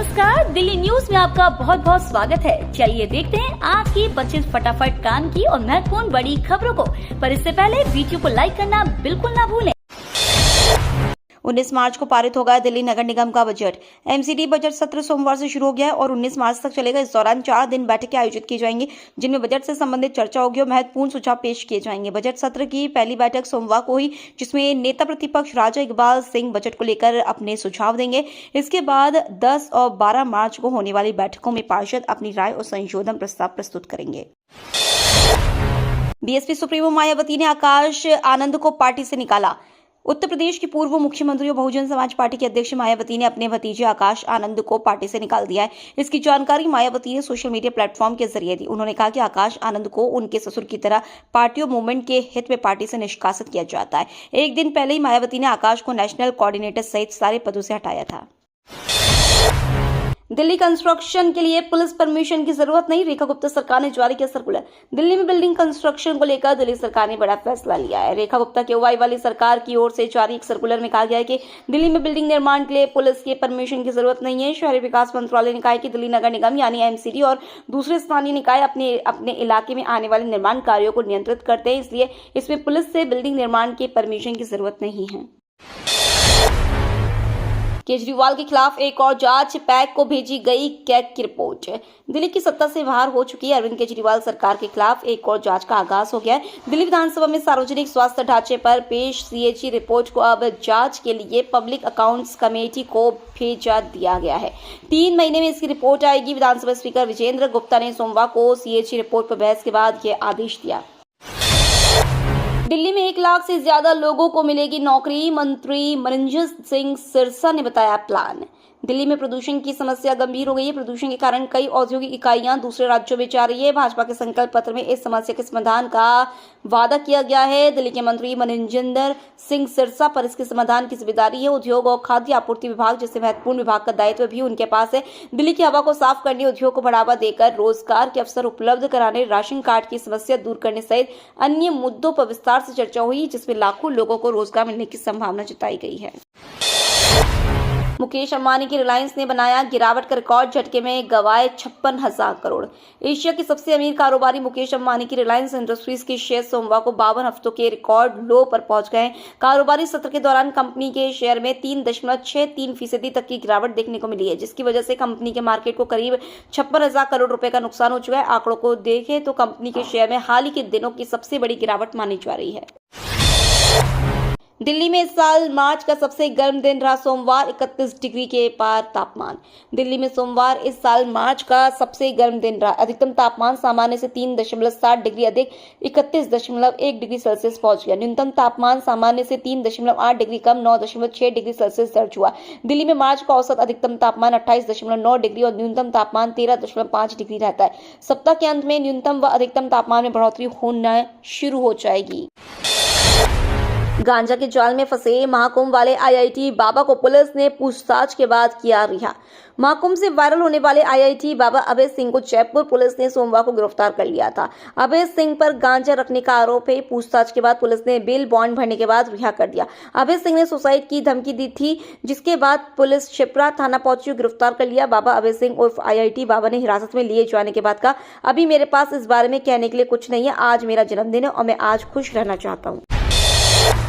नमस्कार, दिल्ली न्यूज में आपका बहुत बहुत स्वागत है। चलिए देखते हैं आज की 25 फटाफट काम की और महत्वपूर्ण बड़ी खबरों को। पर इससे पहले वीडियो को लाइक करना बिल्कुल ना भूलें। 19 मार्च को पारित होगा दिल्ली नगर निगम का बजट। एमसीडी बजट सत्र सोमवार से शुरू हो गया है और 19 मार्च तक चलेगा। इस दौरान 4 दिन बैठकें आयोजित की जाएंगी, जिनमें बजट से संबंधित चर्चा होगी और महत्वपूर्ण सुझाव पेश किए जाएंगे। बजट सत्र की पहली बैठक सोमवार को हुई, जिसमें नेता प्रतिपक्ष राजा इकबाल सिंह बजट को लेकर अपने सुझाव देंगे। इसके बाद 10 और 12 मार्च को होने वाली बैठकों में पार्षद अपनी राय और संशोधन प्रस्ताव प्रस्तुत करेंगे। बीएसपी सुप्रीमो मायावती ने आकाश आनंद को पार्टी से निकाला। उत्तर प्रदेश की पूर्व मुख्यमंत्री और बहुजन समाज पार्टी के अध्यक्ष मायावती ने अपने भतीजे आकाश आनंद को पार्टी से निकाल दिया है। इसकी जानकारी मायावती ने सोशल मीडिया प्लेटफॉर्म के जरिए दी। उन्होंने कहा कि आकाश आनंद को उनके ससुर की तरह पार्टी और मूवमेंट के हित में पार्टी से निष्कासित किया जाता है। एक दिन पहले ही मायावती ने आकाश को नेशनल कोऑर्डिनेटर सहित सारे पदों से हटाया था। दिल्ली कंस्ट्रक्शन के लिए पुलिस परमिशन की जरूरत नहीं, रेखा गुप्ता सरकार ने जारी किया सर्कुलर। दिल्ली में बिल्डिंग कंस्ट्रक्शन को लेकर दिल्ली सरकार ने बड़ा फैसला लिया है। रेखा गुप्ता की अगुवाई वाली सरकार की ओर से जारी एक सर्कुलर में कहा गया है कि दिल्ली में बिल्डिंग निर्माण के लिए पुलिस के परमिशन की जरूरत नहीं है। शहरी विकास मंत्रालय ने कहा है कि दिल्ली नगर निगम यानी एमसीडी और दूसरे स्थानीय निकाय अपने इलाके में आने वाले निर्माण कार्यों को नियंत्रित करते हैं, इसलिए इसमें पुलिस से बिल्डिंग निर्माण के परमिशन की जरूरत नहीं है। केजरीवाल के खिलाफ एक और जांच, पैक को भेजी गई कैग की रिपोर्ट। दिल्ली की सत्ता से बाहर हो चुकी अरविंद केजरीवाल सरकार के खिलाफ एक और जांच का आगाज हो गया है। दिल्ली विधानसभा में सार्वजनिक स्वास्थ्य ढांचे पर पेश सीएजी रिपोर्ट को अब जांच के लिए पब्लिक अकाउंट्स कमेटी को भेजा दिया गया है। 3 महीने में इसकी रिपोर्ट आएगी। विधानसभा स्पीकर विजेंद्र गुप्ता ने सोमवार को सीएजी रिपोर्ट पर बहस के बाद यह आदेश दिया। दिल्ली में 1 लाख से ज्यादा लोगों को मिलेगी नौकरी, मंत्री मनंजय सिंह सिरसा ने बताया प्लान। दिल्ली में प्रदूषण की समस्या गंभीर हो गई है। प्रदूषण के कारण कई औद्योगिक इकाइयां दूसरे राज्यों में जा रही है। भाजपा के संकल्प पत्र में इस समस्या के समाधान का वादा किया गया है। दिल्ली के मंत्री मनंजय सिंह सिरसा पर इसके समाधान की जिम्मेदारी है। उद्योग और खाद्य आपूर्ति विभाग जैसे महत्वपूर्ण विभाग का दायित्व भी उनके पास है। दिल्ली की हवा को साफ करने, उद्योग को बढ़ावा देकर रोजगार के अवसर उपलब्ध कराने, राशन कार्ड की समस्या दूर करने सहित अन्य मुद्दों पर विस्तार से चर्चा हुई, जिसमें लाखों लोगों को रोजगार मिलने की संभावना जताई गई है। मुकेश अंबानी की रिलायंस ने बनाया गिरावट का रिकॉर्ड, झटके में गंवाए 56,000 करोड़। एशिया के सबसे अमीर कारोबारी मुकेश अंबानी की रिलायंस इंडस्ट्रीज के शेयर सोमवार को 52 हफ्तों के रिकॉर्ड लो पर पहुंच गए। कारोबारी सत्र के दौरान कंपनी के शेयर में 3.63% तक की गिरावट देखने को मिली है, जिसकी वजह से कंपनी के मार्केट को करीब 56,000 करोड़ रुपए का नुकसान हो चुका है। आंकड़ों को देखें तो कंपनी के शेयर में हाल ही के दिनों की सबसे बड़ी गिरावट मानी जा रही है। दिल्ली में इस साल मार्च का सबसे गर्म दिन रहा सोमवार, 31 डिग्री के पार तापमान। दिल्ली में सोमवार इस साल मार्च का सबसे गर्म दिन रहा। अधिकतम तापमान सामान्य से 3.7 डिग्री अधिक 31.1 डिग्री सेल्सियस पहुंच गया। न्यूनतम तापमान सामान्य से 3.8 डिग्री कम 9.6 डिग्री सेल्सियस दर्ज हुआ। दिल्ली में मार्च का औसत अधिकतम तापमान 28.9 डिग्री और न्यूनतम तापमान 13.5 डिग्री रहता है। सप्ताह के अंत में न्यूनतम व अधिकतम तापमान में बढ़ोतरी होना शुरू हो जाएगी। गांजा के जाल में फंसे महाकुंभ वाले आईआईटी बाबा को पुलिस ने पूछताछ के बाद किया रिहा। महाकुंभ से वायरल होने वाले आईआईटी बाबा अभय सिंह को जयपुर पुलिस ने सोमवार को गिरफ्तार कर लिया था। अभय सिंह पर गांजा रखने का आरोप है। पूछताछ के बाद पुलिस ने बेल बॉन्ड भरने के बाद रिहा कर दिया। अभय सिंह ने सुसाइड की धमकी दी थी, जिसके बाद पुलिस शिप्रा थाना पहुंची, गिरफ्तार कर लिया। बाबा अभय सिंह उर्फ आईआईटी बाबा ने हिरासत में लिए जाने के बाद कहा, अभी मेरे पास इस बारे में कहने के लिए कुछ नहीं है। आज मेरा जन्मदिन है और मैं आज खुश रहना चाहता हूँ।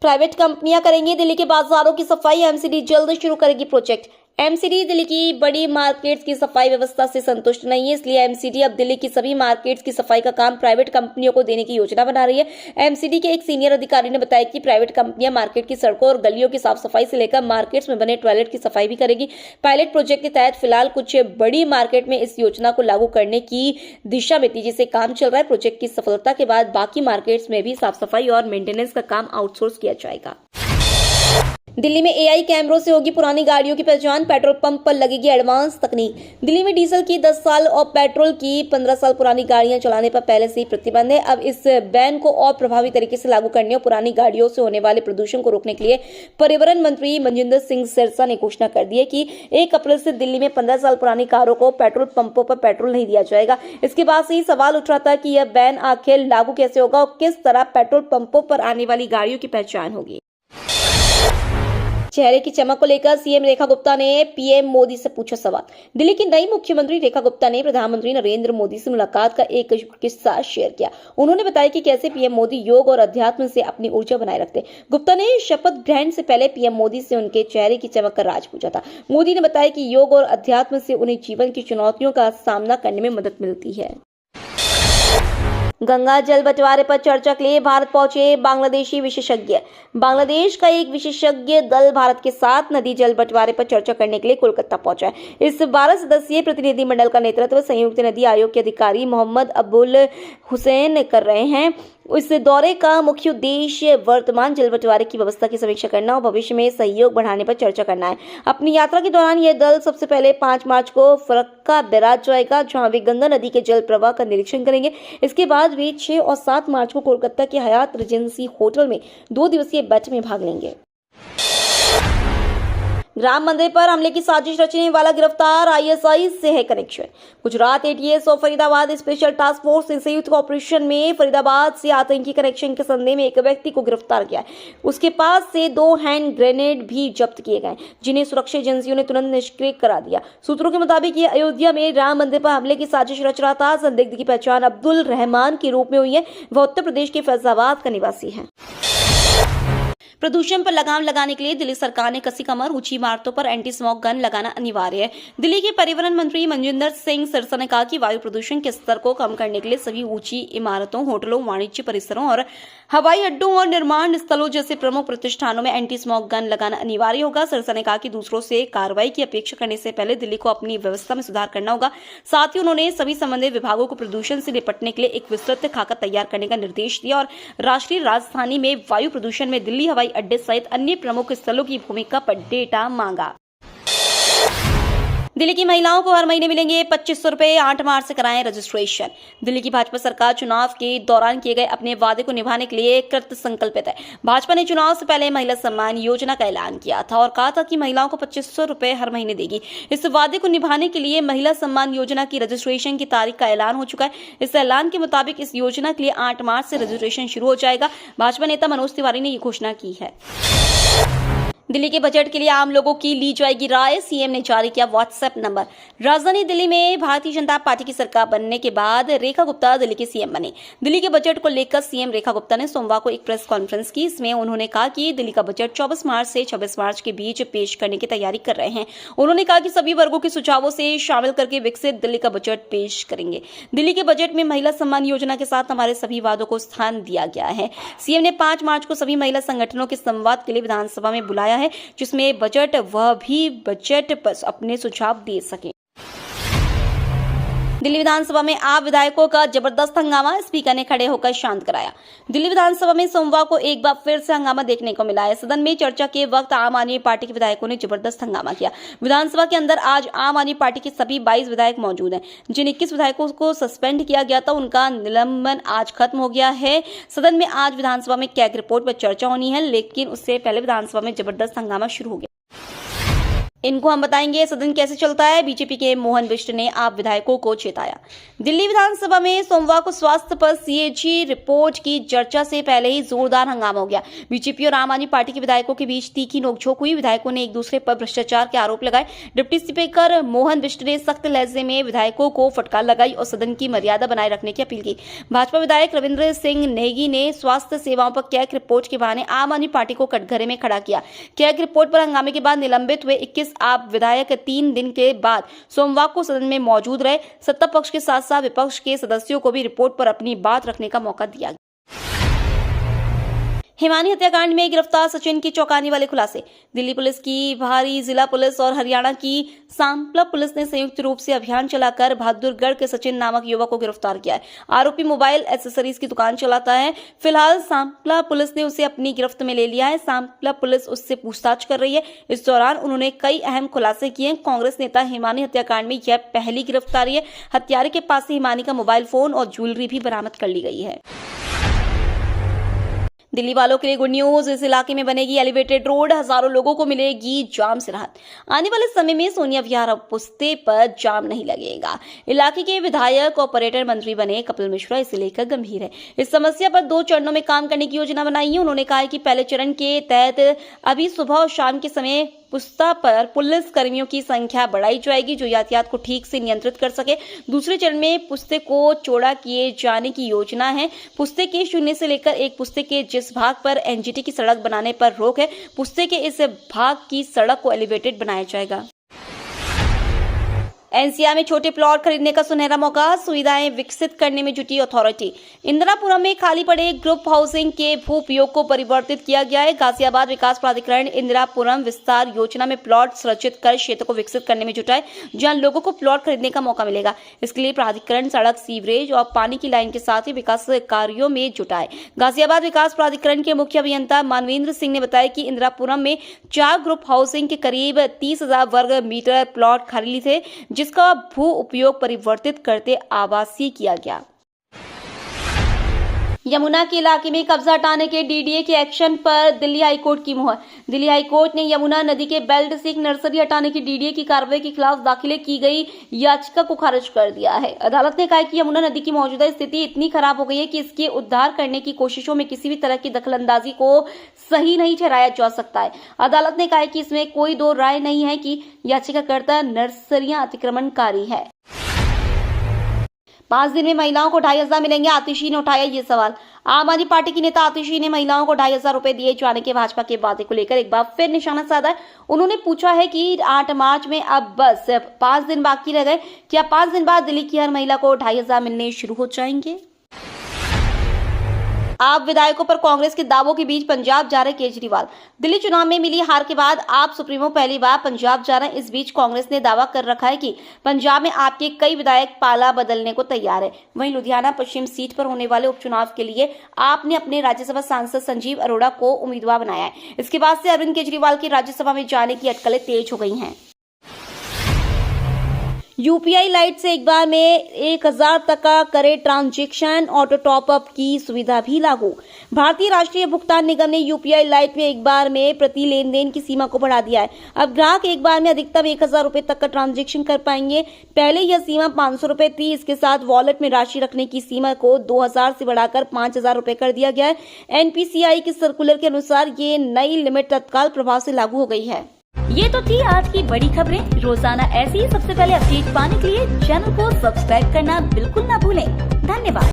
प्राइवेट कंपनियां करेंगी दिल्ली के बाजारों की सफाई, एमसीडी जल्द शुरू करेगी प्रोजेक्ट। एमसीडी दिल्ली की बड़ी मार्केट्स की सफाई व्यवस्था से संतुष्ट नहीं है, इसलिए एमसीडी अब दिल्ली की सभी मार्केट्स की सफाई का काम प्राइवेट कंपनियों को देने की योजना बना रही है। एमसीडी के एक सीनियर अधिकारी ने बताया कि प्राइवेट कंपनियां मार्केट की सड़कों और गलियों की साफ सफाई से लेकर मार्केट्स में बने टॉयलेट की सफाई भी करेगी। पायलट प्रोजेक्ट के तहत फिलहाल कुछ बड़ी मार्केट में इस योजना को लागू करने की दिशा में तेजी से काम चल रहा है। प्रोजेक्ट की सफलता के बाद बाकी मार्केट्स में भी साफ सफाई और मेंटेनेंस का काम आउटसोर्स किया जाएगा। दिल्ली में एआई कैमरों से होगी पुरानी गाड़ियों की पहचान, पेट्रोल पंप पर लगेगी एडवांस तकनीक। दिल्ली में डीजल की 10 साल और पेट्रोल की 15 साल पुरानी गाड़ियां चलाने पर पहले से ही प्रतिबंध है। अब इस बैन को और प्रभावी तरीके से लागू करने और पुरानी गाड़ियों से होने वाले प्रदूषण को रोकने के लिए पर्यावरण मंत्री मनजिंदर सिंह सिरसा ने घोषणा कर दी है कि 1 अप्रैल से दिल्ली में 15 साल पुरानी कारों को पेट्रोल पंपों पर पेट्रोल नहीं दिया जाएगा। इसके बाद से ही सवाल उठ रहा था कि यह बैन आखिर लागू कैसे होगा और किस तरह पेट्रोल पंपों पर आने वाली गाड़ियों की पहचान होगी। चेहरे की चमक को लेकर सीएम रेखा गुप्ता ने पीएम मोदी से पूछा सवाल। दिल्ली की नई मुख्यमंत्री रेखा गुप्ता ने प्रधानमंत्री नरेंद्र मोदी से मुलाकात का एक किस्सा शेयर किया। उन्होंने बताया कि कैसे पीएम मोदी योग और अध्यात्म से अपनी ऊर्जा बनाए रखते। गुप्ता ने शपथ ग्रहण से पहले पीएम मोदी से उनके चेहरे की चमक का राज पूछा था। मोदी ने बताया कि योग और अध्यात्म से उन्हें जीवन की चुनौतियों का सामना करने में मदद मिलती है। गंगा जल बंटवारे पर चर्चा के लिए भारत पहुंचे बांग्लादेशी विशेषज्ञ। बांग्लादेश का एक विशेषज्ञ दल भारत के साथ नदी जल बंटवारे पर चर्चा करने के लिए कोलकाता पहुंचा है। इस 12 सदस्यीय प्रतिनिधिमंडल का नेतृत्व संयुक्त नदी आयोग के अधिकारी मोहम्मद अबुल हुसैन कर रहे हैं। इस दौरे का मुख्य उद्देश्य वर्तमान जल बंटवारे की व्यवस्था की समीक्षा करना और भविष्य में सहयोग बढ़ाने पर चर्चा करना है। अपनी यात्रा के दौरान यह दल सबसे पहले 5 मार्च को फरक्का बैराज जाएगा, जहां वे गंगा नदी के जल प्रवाह का निरीक्षण करेंगे। इसके बाद वे 6 और 7 मार्च को कोलकाता के हयात रेजेंसी होटल में 2 दिवसीय बैठक में भाग लेंगे। राम मंदिर पर हमले की साजिश रचने वाला गिरफ्तार, आईएसआई से है कनेक्शन। गुजरात एटीएस और फरीदाबाद स्पेशल टास्क फोर्स ने संयुक्त ऑपरेशन में फरीदाबाद से आतंकी कनेक्शन के संदेह में एक व्यक्ति को गिरफ्तार किया है। उसके पास से 2 हैंड ग्रेनेड भी जब्त किए गए, जिन्हें सुरक्षा एजेंसियों ने तुरंत निष्क्रिय करा दिया। सूत्रों के मुताबिक ये अयोध्या में राम मंदिर पर हमले की साजिश रच रहा था। संदिग्ध की पहचान अब्दुल रहमान के रूप में हुई है। वह उत्तर प्रदेश के फैजाबाद का निवासी है। प्रदूषण पर लगाम लगाने के लिए दिल्ली सरकार ने कसी कमर, ऊंची इमारतों पर एंटी स्मोक गन लगाना अनिवार्य है। दिल्ली के परिवहन मंत्री मनजिंदर सिंह सिरसा ने कहा कि वायु प्रदूषण के स्तर को कम करने के लिए सभी ऊंची इमारतों, होटलों, वाणिज्य परिसरों और हवाई अड्डों और निर्माण स्थलों जैसे प्रमुख प्रतिष्ठानों में एंटी स्मोक गन लगाना अनिवार्य होगा। सिरसा ने कहा कि दूसरों से कार्रवाई की अपेक्षा करने से पहले दिल्ली को अपनी व्यवस्था में सुधार करना होगा। साथ ही उन्होंने सभी संबंधित विभागों को प्रदूषण से निपटने के लिए एक विस्तृत खाका तैयार करने का निर्देश दिया और राष्ट्रीय राजधानी में वायु प्रदूषण में दिल्ली हवाई अड्डे सहित अन्य प्रमुख स्थलों की भूमिका पर डेटा मांगा। दिल्ली की महिलाओं को हर महीने मिलेंगे 2500 रुपए, 8 मार्च से कराएं रजिस्ट्रेशन। दिल्ली की भाजपा सरकार चुनाव के दौरान किए गए अपने वादे को निभाने के लिए कृत संकल्पित है। भाजपा ने चुनाव से पहले महिला सम्मान योजना का ऐलान किया था और कहा था कि महिलाओं को 2500 रुपए हर महीने देगी। इस वादे को निभाने के लिए महिला सम्मान योजना की रजिस्ट्रेशन की तारीख का ऐलान हो चुका है। इस ऐलान के मुताबिक इस योजना के लिए 8 मार्च से रजिस्ट्रेशन शुरू हो जाएगा। भाजपा नेता मनोज तिवारी ने ये घोषणा की है। दिल्ली के बजट के लिए आम लोगों की ली जाएगी राय, सीएम ने जारी किया व्हाट्सएप नंबर। राजधानी दिल्ली में भारतीय जनता पार्टी की सरकार बनने के बाद रेखा गुप्ता दिल्ली के सीएम बने। दिल्ली के बजट को लेकर सीएम रेखा गुप्ता ने सोमवार को एक प्रेस कॉन्फ्रेंस की। इसमें उन्होंने कहा कि दिल्ली का बजट 24 मार्च से 26 मार्च के बीच पेश करने की तैयारी कर रहे हैं। उन्होंने कहा कि सभी वर्गों के सुझावों से शामिल करके विकसित दिल्ली का बजट पेश करेंगे। दिल्ली के बजट में महिला सम्मान योजना के साथ हमारे सभी वादों को स्थान दिया गया है। सीएम ने 5 मार्च को सभी महिला संगठनों के संवाद के लिए विधानसभा में बुलाया है, जिसमें बजट वह भी बजट पर अपने सुझाव दे सके। दिल्ली विधानसभा में आप विधायकों का जबरदस्त हंगामा, स्पीकर ने खड़े होकर शांत कराया। दिल्ली विधानसभा में सोमवार को एक बार फिर से हंगामा देखने को मिला है। सदन में चर्चा के वक्त आम आदमी पार्टी के विधायकों ने जबरदस्त हंगामा किया। विधानसभा के अंदर आज आम आदमी पार्टी के सभी 22 विधायक मौजूद हैं। जिन 21 विधायकों को सस्पेंड किया गया था, उनका निलंबन आज खत्म हो गया है। सदन में आज विधानसभा में कैग रिपोर्ट पर चर्चा होनी है, लेकिन उससे पहले विधानसभा में जबरदस्त हंगामा शुरू हो गया। इनको हम बताएंगे सदन कैसे चलता है। बीजेपी के मोहन बिष्ट ने आप विधायकों को चेताया। दिल्ली विधानसभा में सोमवार को स्वास्थ्य पर सीएजी रिपोर्ट की चर्चा से पहले ही जोरदार हंगामा हो गया। बीजेपी और आम आदमी पार्टी के विधायकों के बीच तीखी नोकझोंक हुई। विधायकों ने एक दूसरे पर भ्रष्टाचार के आरोप लगाए। डिप्टी स्पीकर मोहन बिष्ट ने सख्त लहजे में विधायकों को फटकार लगाई और सदन की मर्यादा बनाए रखने की अपील की। भाजपा विधायक रविंद्र सिंह नेगी ने स्वास्थ्य सेवाओं पर कैग रिपोर्ट के बहाने आम आदमी पार्टी को कटघरे में खड़ा किया। कैग रिपोर्ट पर हंगामे के बाद निलंबित हुए 21 आप विधायक 3 दिन के बाद सोमवार को सदन में मौजूद रहे। सत्ता पक्ष के साथ साथ विपक्ष के सदस्यों को भी रिपोर्ट पर अपनी बात रखने का मौका दिया गया। हिमानी हत्याकांड में गिरफ्तार सचिन की चौंकाने वाले खुलासे। दिल्ली पुलिस की भारी जिला पुलिस और हरियाणा की सांपला पुलिस ने संयुक्त रूप से अभियान चलाकर बहादुरगढ़ के सचिन नामक युवक को गिरफ्तार किया है। आरोपी मोबाइल एक्सेसरीज की दुकान चलाता है। फिलहाल सांपला पुलिस ने उसे अपनी गिरफ्त में ले लिया है। सांपला पुलिस उससे पूछताछ कर रही है। इस दौरान उन्होंने कई अहम खुलासे किए। कांग्रेस नेता हिमानी हत्याकांड में यह पहली गिरफ्तारी है। हत्यारे के पास से हिमानी का मोबाइल फोन और ज्वेलरी भी बरामद कर ली गई है। दिल्ली वालों के लिए गुड न्यूज, इस इलाके में बनेगी एलिवेटेड रोड, हजारों लोगों को मिलेगी जाम से राहत। आने वाले समय में सोनिया विहार और पुस्ते पर जाम नहीं लगेगा। इलाके के विधायक और पर्यटन मंत्री बने कपिल मिश्रा इसे लेकर गंभीर है। इस समस्या पर 2 चरणों में काम करने की योजना बनाई है। उन्होंने कहा है कि पहले चरण के तहत अभी सुबह और शाम के समय पुस्ता पर पुलिस कर्मियों की संख्या बढ़ाई जाएगी जो यातायात को ठीक से नियंत्रित कर सके। दूसरे चरण में पुस्ते को चौड़ा किए जाने की योजना है। पुस्ते के 0 से लेकर 1 पुस्ते के जिस भाग पर एनजीटी की सड़क बनाने पर रोक है, पुस्ते के इस भाग की सड़क को एलिवेटेड बनाया जाएगा। एनसीआर में छोटे प्लॉट खरीदने का सुनहरा मौका, सुविधाएं विकसित करने में जुटी अथॉरिटी। इंदिरापुरम में खाली पड़े ग्रुप हाउसिंग के भू उपयोग को परिवर्तित किया गया है। गाजियाबाद विकास प्राधिकरण इंदिरापुरम विस्तार योजना में प्लॉट सृजित कर क्षेत्र को विकसित करने में जुटा है, जहां लोगों को प्लॉट खरीदने का मौका मिलेगा। इसके लिए प्राधिकरण सड़क, सीवरेज और पानी की लाइन के साथ ही विकास कार्यों में जुटा है। गाजियाबाद विकास प्राधिकरण के मुख्य अभियंता मानवेंद्र सिंह ने बताया कि इंदिरापुरम में 4 ग्रुप हाउसिंग के करीब 30,000 वर्ग मीटर प्लॉट खाली थे, जिसका भू उपयोग परिवर्तित करते आवासीय किया गया। यमुना के इलाके में कब्जा हटाने के डीडीए के एक्शन पर दिल्ली हाईकोर्ट की मुहर। दिल्ली हाईकोर्ट ने यमुना नदी के बेल्ट से एक नर्सरी हटाने की डीडीए की कार्रवाई के खिलाफ दाखिल की गई याचिका को खारिज कर दिया है। अदालत ने कहा कि यमुना नदी की मौजूदा स्थिति इतनी खराब हो गई है कि इसके उद्धार करने की कोशिशों में किसी भी तरह की दखलंदाजी को सही नहीं ठहराया जा सकता है। अदालत ने कहा है कि इसमें कोई 2 राय नहीं है कि याचिकाकर्ता नर्सरियां अतिक्रमणकारी है। 5 दिन में महिलाओं को 2,500 मिलेंगे, आतिशी ने उठाया ये सवाल। आम आदमी पार्टी की नेता आतिशी ने महिलाओं को 2,500 रुपए दिए जाने के भाजपा के वादे को लेकर एक बार फिर निशाना साधा है। उन्होंने पूछा है कि 8 मार्च में अब बस 5 दिन बाकी रह गए, क्या 5 दिन बाद दिल्ली की हर महिला को 2,500 मिलने शुरू हो जाएंगे? आप विधायकों पर कांग्रेस के दावों के बीच पंजाब जा रहे केजरीवाल। दिल्ली चुनाव में मिली हार के बाद आप सुप्रीमो पहली बार पंजाब जा रहे हैं। इस बीच कांग्रेस ने दावा कर रखा है कि पंजाब में आपके कई विधायक पाला बदलने को तैयार है। वहीं लुधियाना पश्चिम सीट पर होने वाले उपचुनाव के लिए आपने अपने राज्यसभा सांसद संजीव अरोड़ा को उम्मीदवार बनाया है। इसके बाद से अरविंद केजरीवाल की राज्यसभा में जाने की अटकलें तेज हो गई हैं। यूपीआई लाइट से एक बार में 1,000 तक का करे ट्रांजैक्शन, ऑटो टॉपअप की सुविधा भी लागू। भारतीय राष्ट्रीय भुगतान निगम ने यूपीआई लाइट में एक बार में प्रति लेनदेन की सीमा को बढ़ा दिया है। अब ग्राहक एक बार में अधिकतम 1,000 रुपए तक का ट्रांजैक्शन कर पाएंगे। पहले यह सीमा 500 रुपए थी। इसके साथ वॉलेट में राशि रखने की सीमा को 2,000 से बढ़ाकर 5,000 रुपए कर दिया गया है। एनपीसीआई के सर्कुलर के अनुसार ये नई लिमिट तत्काल प्रभाव से लागू हो गई है। ये तो थी आज की बड़ी खबरें। रोजाना ऐसी ही सबसे पहले अपडेट पाने के लिए चैनल को सब्सक्राइब करना बिल्कुल ना भूलें। धन्यवाद।